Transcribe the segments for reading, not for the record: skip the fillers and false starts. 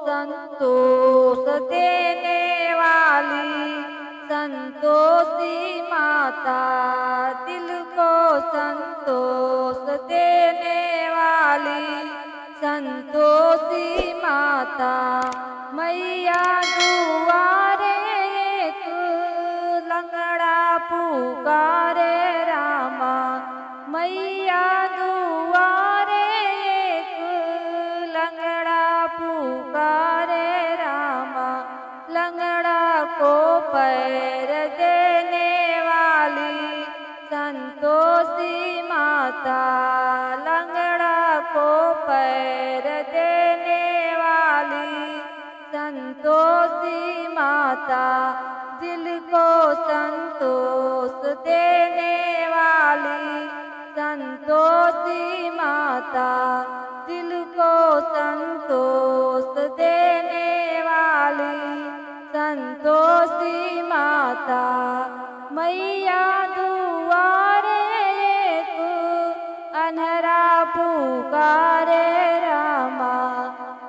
संतोष देने वाली संतोषी माता, दिल को संतोष देने वाली संतोषी माता। मैया दुआरे एक लंगड़ा पुकारे रामा, मैया दुआरे एक लंगड़ा पुकारे रामा। लंगड़ा को पैर देने वाली संतोषी माता, लंगड़ा को पैर देने वाली संतोषी माता। दिल को संतोष देने वाली संतोषी माता, दिल को संतोष देने वाली संतोषी माता। मैया दुआरे एक अन्हरा पुकारे रामा,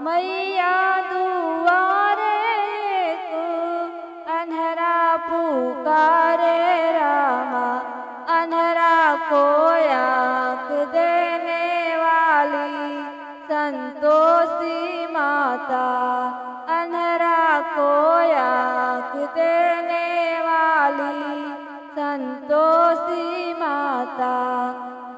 मैया दुआरे एक अन्हरा पुकारे रामा। अन्हरा को आँख देने वाली संतोषी माता, अन्हरा को आँख देने वाली संतोषी माता।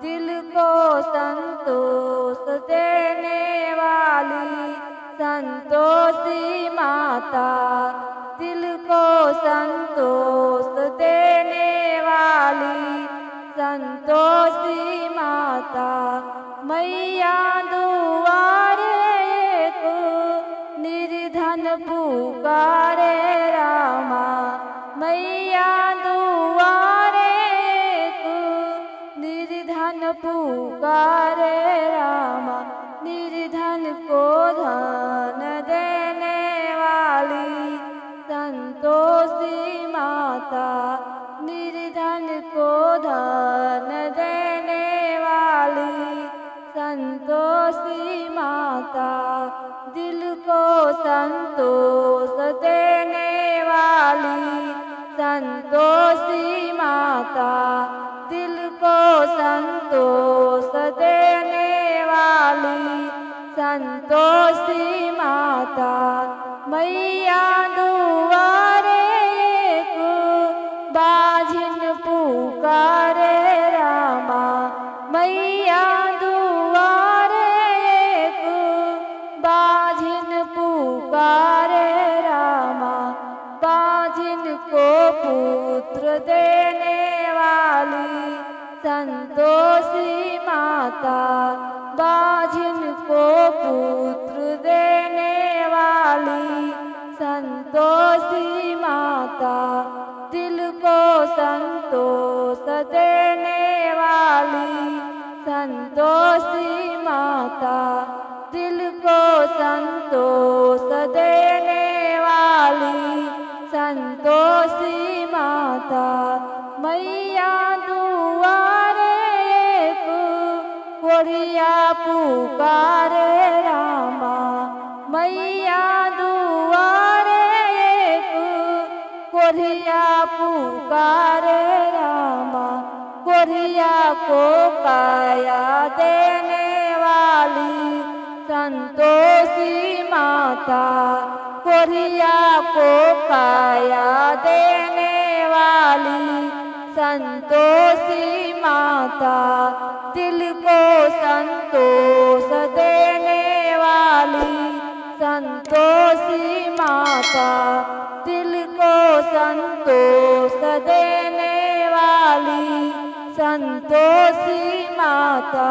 दिल को संतोष देने वाली संतोषी माता, दिल को संतोष देने वाली संतोषी माता। मैया दुआरे एक निर्धन पुकारे रामा, मैया दुआरे एक निर्धन पुकारे रामा। निर्धन को धन देने वाली संतोषी माता, निर्धन को धन देने वाली संतोषी माता। दिल को संतोष देने वाली संतोषी माता, दिल को संतोष देने वाली संतोषी माता। मैया दुआरे एक बाझिन पुकारे रामा, मैया दुआरे एक बाझिन पुकारे रामा। बाझिन को पुत्र देने वाली संतोषी माता, बाझिन को पुत्र देने वाली संतोषी माता। दिल को संतोष देने वाली संतोषी माता, दिल को संतोष देने वाली संतोषी माता। मैया दुआरे एक कोढ़िया पुकारे रामा, मैया दुआरे एक कोढ़िया पुकारे रामा। कोढ़िया को काया देने वाली संतोषी माता, कोढ़िया को काया देने वाली संतोषी माता। दिल को संतोष देने वाली संतोषी माता, दिल को संतोष देने वाली संतोषी माता।